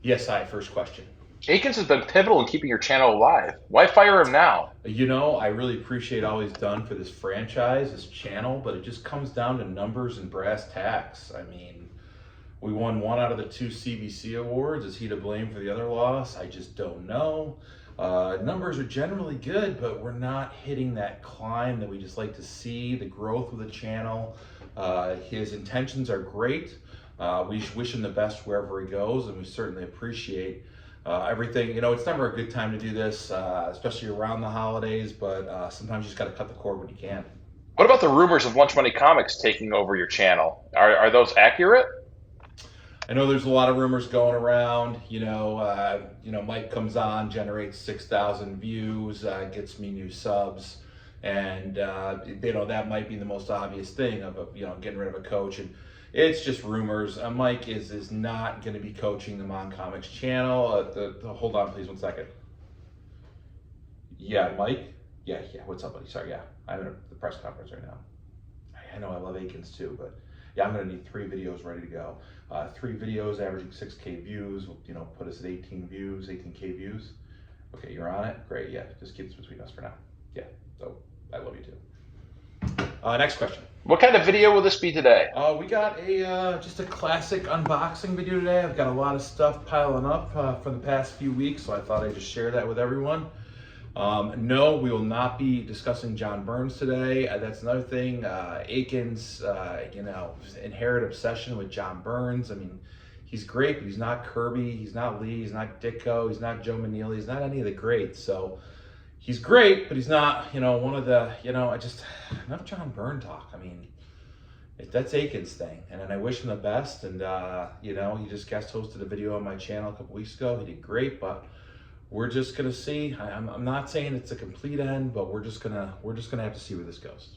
Yes, hi, first question. Akins has been pivotal in keeping your channel alive. Why fire him now? You know, I really appreciate all he's done for this franchise, this channel, but it just comes down to numbers and brass tacks. I mean, we won one out of the two CBC awards. Is he to blame for the other loss? I just don't know. Numbers are generally good, but we're not hitting that climb that we just like to see, the growth of the channel. His intentions are great. We wish him the best wherever he goes, and we certainly appreciate everything. You know, it's never a good time to do this, especially around the holidays, but sometimes you just got to cut the cord when you can. What about the rumors of Moncomics taking over your channel? Are those accurate? I know there's a lot of rumors going around. Mike comes on, generates 6,000 views, gets me new subs, and that might be the most obvious thing of getting rid of a coach. And it's just rumors. Mike is not going to be coaching the Moncomics channel. Hold on, please, 1 second. Yeah, Mike. Yeah. What's up, buddy? Sorry. Yeah, I'm in the press conference right now. I know I love Akins too, but yeah, I'm gonna need 3 videos ready to go. 3 videos averaging 6K views, put us at 18 views, 18K views. Okay, you're on it? Great, yeah, just keep this between us for now. Yeah, so I love you too. Next question. What kind of video will this be today? We got just a classic unboxing video today. I've got a lot of stuff piling up from the past few weeks, so I thought I'd just share that with everyone. No, we will not be discussing John Burns today. That's another thing. Akins, inherent obsession with John Burns. I mean, he's great, but he's not Kirby, he's not Lee, he's not Ditko, he's not Joe Manili, he's not any of the greats. So he's great, but he's not, one of the, enough John Byrne talk. I mean, that's Akins' thing, and I wish him the best. And he just guest hosted a video on my channel a couple weeks ago. He did great, but we're just gonna see. I'm not saying it's a complete end, but we're just gonna have to see where this goes.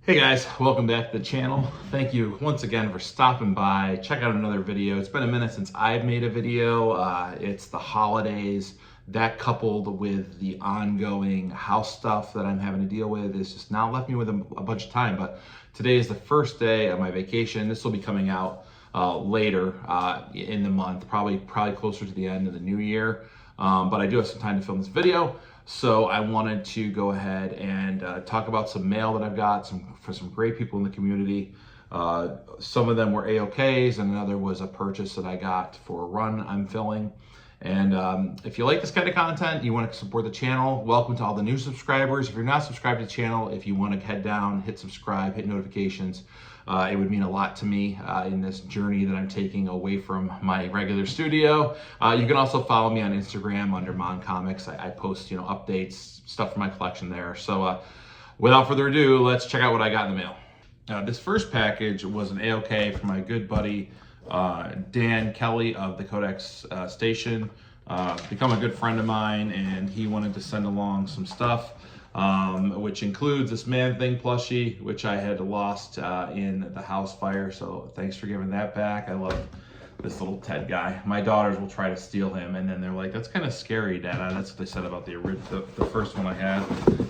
Hey guys, welcome back to the channel. Thank you once again for stopping by. Check out another video. It's been a minute since I've made a video. It's the holidays. That coupled with the ongoing house stuff that I'm having to deal with is just now left me with a bunch of time. But today is the first day of my vacation. This will be coming out later in the month, probably closer to the end of the new year. But I do have some time to film this video. So I wanted to go ahead and talk about some mail that I've got for some great people in the community. Some of them were A-OKs, and another was a purchase that I got for a run I'm filling. And if you like this kind of content, you want to support the channel, welcome to all the new subscribers. If you're not subscribed to the channel, if you want to head down, hit subscribe, hit notifications. It would mean a lot to me in this journey that I'm taking away from my regular studio. You can also follow me on Instagram under M.O.N.Comics. I post, updates, stuff from my collection there. So without further ado, let's check out what I got in the mail. This first package was an A-OK from my good buddy, Dan Kelly of the Codex Station. Become a good friend of mine, and he wanted to send along some stuff. Which includes this Man-Thing plushie, which I had lost in the house fire. So thanks for giving that back. I love this little Ted guy. My daughters will try to steal him, and then they're like, "That's kind of scary, Dad." That's what they said about the first one I had.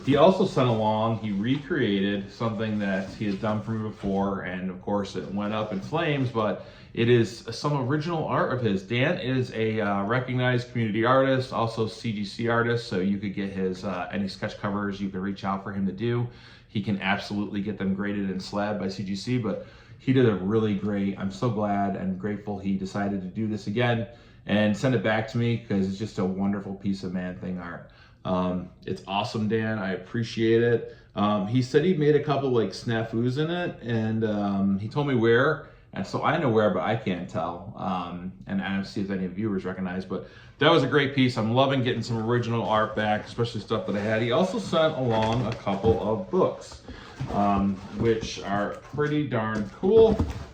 He also sent along, he recreated something that he has done for me before, and of course it went up in flames, but it is some original art of his. Dan is a recognized community artist, also CGC artist, so you could get his any sketch covers you can reach out for him to do. He can absolutely get them graded and slabbed by CGC, but he did a really great, I'm so glad and grateful he decided to do this again and send it back to me, because it's just a wonderful piece of Man-Thing art. It's awesome, Dan. I appreciate it. He said he made a couple like snafus in it, and he told me where. And so I know where, but I can't tell. And I don't see if any viewers recognize, but that was a great piece. I'm loving getting some original art back, especially stuff that I had. He also sent along a couple of books, which are pretty darn cool.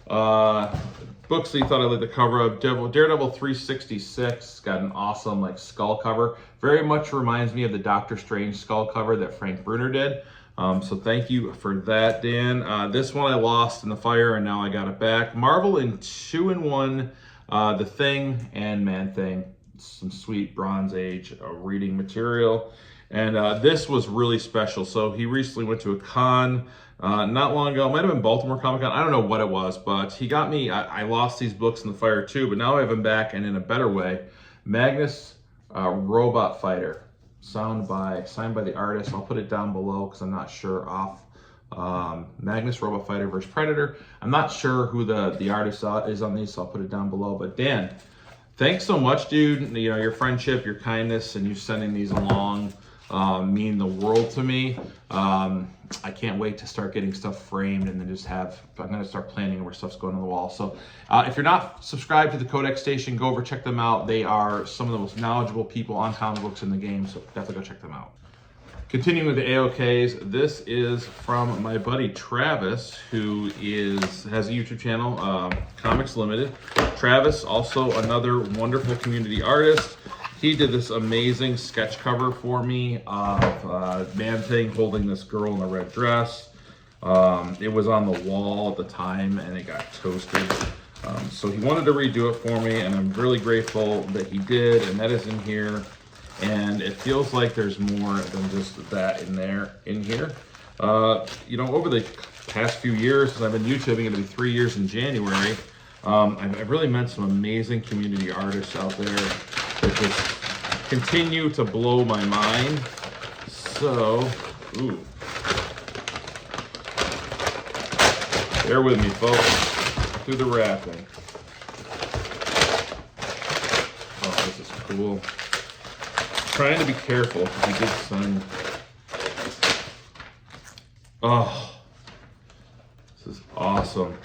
Books that he thought I liked the cover of. Daredevil 366, got an awesome like skull cover. Very much reminds me of the Doctor Strange skull cover that Frank Bruner did. So thank you for that, Dan. This one I lost in the fire, and now I got it back. Marvel in 2-in-1, The Thing and Man-Thing. some sweet Bronze Age reading material. And this was really special. So he recently went to a con not long ago. It might have been Baltimore Comic Con. I don't know what it was, but he got me. I lost these books in the fire too, but now I have them back and in a better way. Magnus Robot Fighter, signed by the artist. I'll put it down below because I'm not sure off. Magnus Robot Fighter versus Predator. I'm not sure who the artist is on these, so I'll put it down below. But Dan, thanks so much, dude. You know, your friendship, your kindness, and you sending these along mean the world to me. I can't wait to start getting stuff framed and then just I'm going to start planning where stuff's going on the wall. So if you're not subscribed to the Codex Station, go over, check them out. They are some of the most knowledgeable people on comic books in the game, so definitely go check them out. Continuing with the AOKs, this is from my buddy Travis, who has a YouTube channel, Comics Limited. Travis, also another wonderful community artist. He did this amazing sketch cover for me of Man-Thing holding this girl in a red dress. It was on the wall at the time and it got toasted. So he wanted to redo it for me, and I'm really grateful that he did, and that is in here. And it feels like there's more than just that in here. You know, over the past few years, since I've been YouTubing, it'll be 3 years in January, I've really met some amazing community artists out there that just continue to blow my mind. So, ooh. Bear with me, folks, through the wrapping. Oh, this is cool. Trying to be careful because he did send. Oh, this is awesome.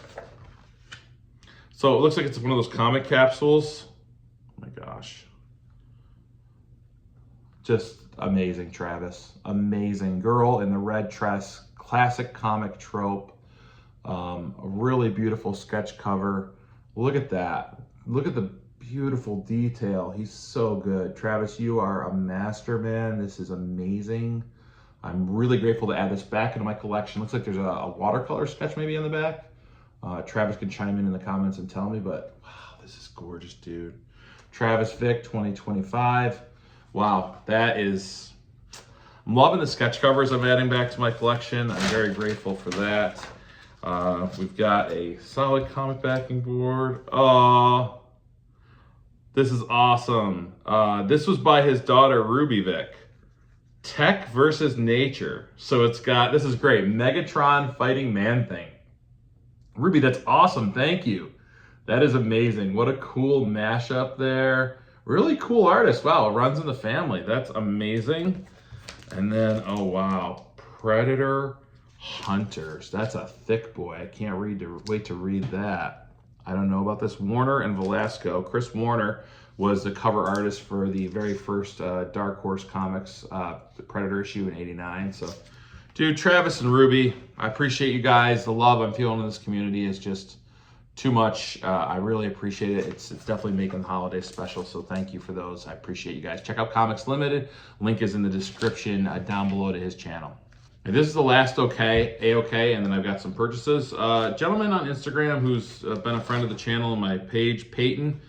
So it looks like it's one of those comic capsules. Oh my gosh. Just amazing, Travis. Amazing. Girl in the red dress, classic comic trope. A really beautiful sketch cover. Look at that. Look at the beautiful detail. He's so good. Travis, you are a master, man. This is amazing. I'm really grateful to add this back into my collection. Looks like there's a watercolor sketch maybe on the back. Travis can chime in the comments and tell me, but wow, this is gorgeous, dude. Travis Vick 2025. Wow, that is, I'm loving the sketch covers I'm adding back to my collection. I'm very grateful for that. We've got a solid comic backing board. Oh, this is awesome. This was by his daughter, Ruby Vick. Tech versus Nature. So it's got, this is great, Megatron fighting Man-Thing. Ruby, that's awesome, thank you. That is amazing. What a cool mashup there. Really cool artist. Wow, it runs in the family. That's amazing. And then, oh wow, Predator Hunters. That's a thick boy. I can't wait to read that. I don't know about this. Warner and Velasco. Chris Warner was the cover artist for the very first Dark Horse Comics, the Predator issue in '89. So, dude, Travis and Ruby, I appreciate you guys. The love I'm feeling in this community is just too much. I really appreciate it. It's definitely making the holidays special, so thank you for those. I appreciate you guys. Check out Comics Limited. Link is in the description down below to his channel. And this is the last AOK, and then I've got some purchases. Gentleman on Instagram who's been a friend of the channel and my page, Peyton,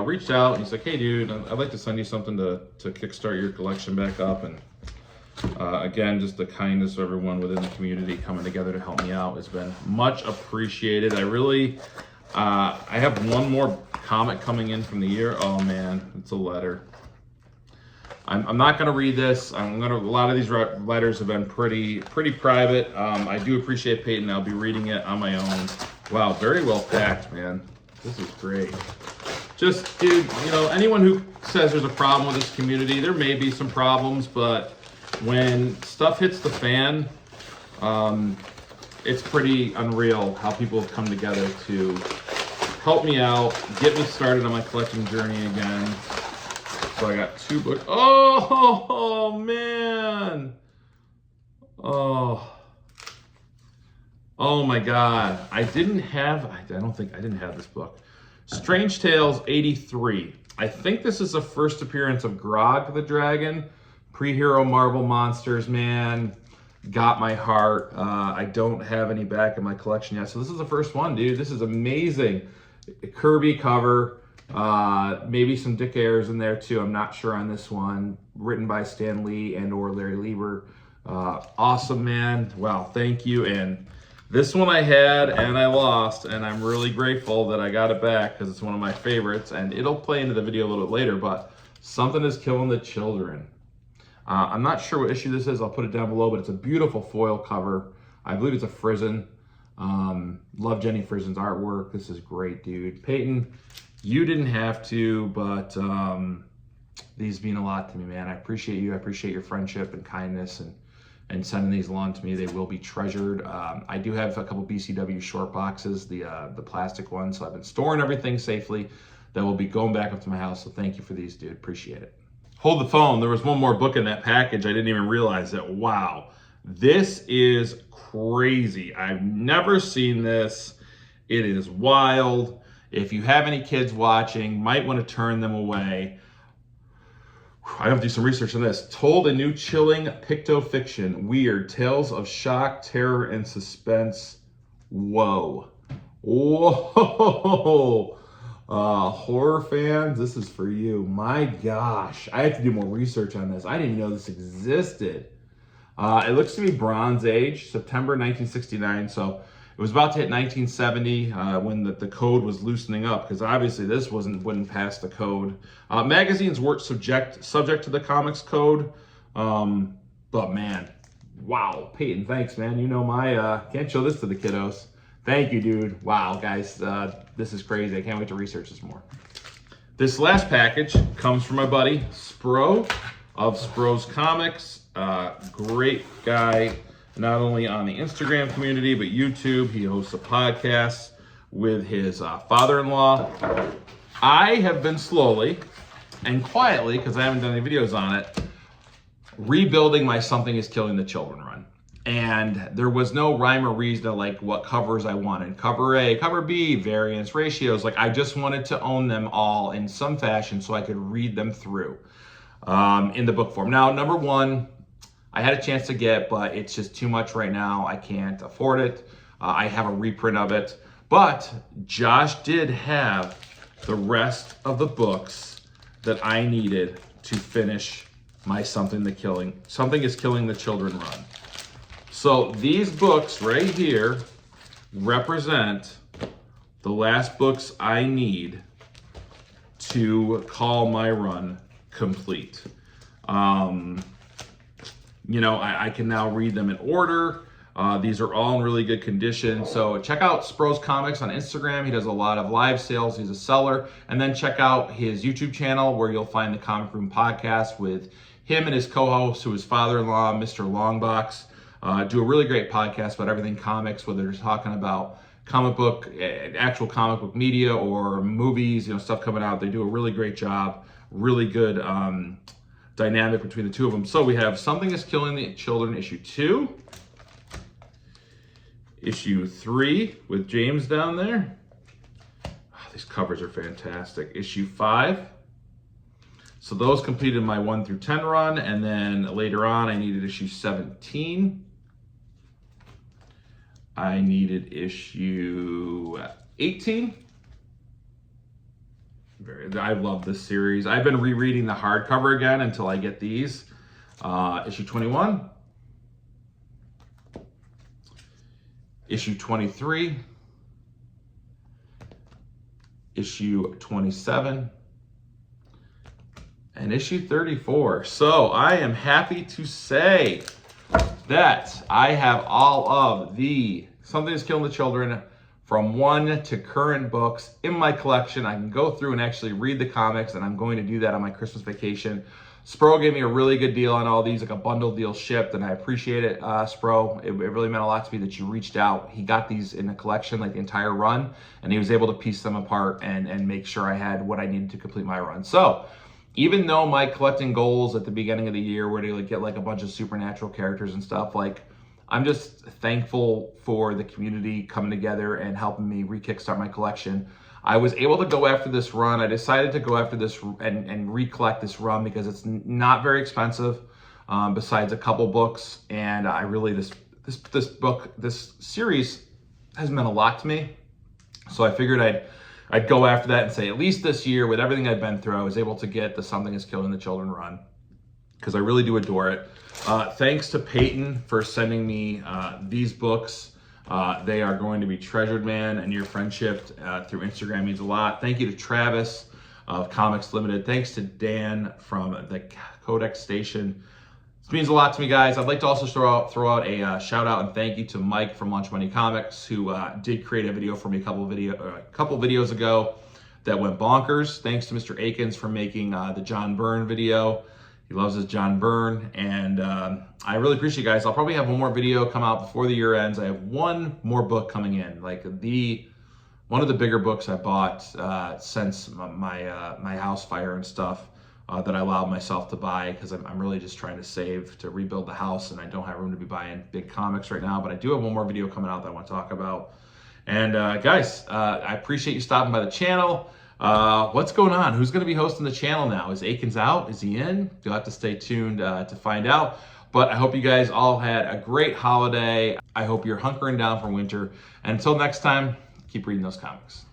reached out. He's like, hey, dude, I'd like to send you something to kickstart your collection back up. And again, just the kindness of everyone within the community coming together to help me out has been much appreciated. I have one more comic coming in from the year. Oh, man, it's a letter. I'm not going to read this. A lot of these letters have been pretty private. I do appreciate Peyton. I'll be reading it on my own. Wow, very well packed, man. This is great. Just, dude, you know, anyone who says there's a problem with this community, there may be some problems, but when stuff hits the fan, it's pretty unreal how people have come together to help me out, get me started on my collecting journey again. So I got 2 books. Oh, man. Oh my God. I don't think I didn't have this book. Strange Tales 83. I think this is the first appearance of Grog the Dragon. Pre-hero Marvel monsters, man. Got my heart. I don't have any back in my collection yet. So this is the first one, dude. This is amazing. Kirby cover. Maybe some Dick Ayers in there too. I'm not sure on this one. Written by Stan Lee and or Larry Lieber. Awesome, man. Wow, thank you. And this one I had and I lost, and I'm really grateful that I got it back because it's one of my favorites, and it'll play into the video a little bit later, but Something is Killing the Children. I'm not sure what issue this is. I'll put it down below, but it's a beautiful foil cover. I believe it's a Frizen. Love Jenny Frizen's artwork. This is great, dude. Peyton, you didn't have to, but these mean a lot to me, man. I appreciate you. I appreciate your friendship and kindness and sending these along to me. They will be treasured. I do have a couple BCW short boxes, the plastic ones, so I've been storing everything safely. That will be going back up to my house, so thank you for these, dude. Appreciate it. Hold the phone. There was one more book in that package. I didn't even realize it. Wow. This is crazy. I've never seen this. It is wild. If you have any kids watching, might want to turn them away. I have to do some research on this. Told a new chilling picto-fiction. Weird. Tales of shock, terror, and suspense. Whoa. Whoa. Horror fans, this is for you. My gosh. I have to do more research on this. I didn't even know this existed. It looks to be Bronze Age, September 1969. So it was about to hit 1970 when the code was loosening up, because obviously this wouldn't pass the code. Magazines weren't subject to the comics code, but man, wow, Peyton, thanks, man. You know my can't show this to the kiddos. Thank you, dude. Wow, guys, this is crazy. I can't wait to research this more. This last package comes from my buddy Spro of Spro's Comics. Great guy. Not only on the Instagram community, but YouTube. He hosts a podcast with his father-in-law. I have been slowly and quietly, because I haven't done any videos on it, rebuilding my Something is Killing the Children run. And there was no rhyme or reason to like what covers I wanted. Cover A, cover B, variants, ratios. Like I just wanted to own them all in some fashion so I could read them through in the book form. Now, number one, I had a chance to get, but it's just too much right now. I can't afford it. I have a reprint of it. But Josh did have the rest of the books that I needed to finish my Something is Killing the Children run. So these books right here represent the last books I need to call my run complete. You know, I can now read them in order. These are all in really good condition. So check out Spro's Comics on Instagram. He does a lot of live sales. He's a seller. And then check out his YouTube channel where you'll find the Comic Room podcast with him and his co-host, who is father-in-law, Mr. Longbox. Do a really great podcast about everything comics, whether they're talking about actual comic book media or movies, you know, stuff coming out. They do a really great job. Really good dynamic between the two of them. So we have Something is Killing the Children, issue 2. Issue 3 with James down there. Oh, these covers are fantastic. Issue 5. So those completed my 1 through 10 run, and then later on I needed issue 17. I needed issue 18. I love this series. I've been rereading the hardcover again until I get these. Issue 21. Issue 23. Issue 27. And issue 34. So I am happy to say that I have all of the Something is Killing the Children from 1 to current books in my collection. I can go through and actually read the comics, and I'm going to do that on my Christmas vacation. Spro gave me a really good deal on all these, like a bundle deal shipped, and I appreciate it, Spro. It really meant a lot to me that you reached out. He got these in a collection, like the entire run, and he was able to piece them apart and make sure I had what I needed to complete my run. So even though my collecting goals at the beginning of the year were to get like a bunch of supernatural characters and stuff, like I'm just thankful for the community coming together and helping me re-kickstart my collection. I was able to go after this run. I decided to go after this and recollect this run because it's not very expensive, besides a couple books. And I really, this series has meant a lot to me. So I figured I'd go after that and say, at least this year, with everything I've been through, I was able to get the Something is Killing the Children run, because I really do adore it. Thanks to Peyton for sending me these books. They are going to be treasured, man, and your friendship through Instagram means a lot. Thank you to Travis of Comics Limited. Thanks to Dan from the Codex Station. This means a lot to me, guys. I'd like to also throw out a shout out and thank you to Mike from M.O.N.Comics, who did create a video for me a couple videos ago that went bonkers. Thanks to Mr. Akins for making the John Byrne video. He loves his John Byrne, and I really appreciate you guys. I'll probably have one more video come out before the year ends. I have one more book coming in, like one of the bigger books I bought since my house fire and stuff that I allowed myself to buy, because I'm really just trying to save to rebuild the house, and I don't have room to be buying big comics right now. But I do have one more video coming out that I want to talk about. And guys, I appreciate you stopping by the channel. What's going on? Who's going to be hosting the channel now? Is Akins out? Is he in? You'll have to stay tuned to find out. But I hope you guys all had a great holiday. I hope you're hunkering down for winter. And until next time, keep reading those comics.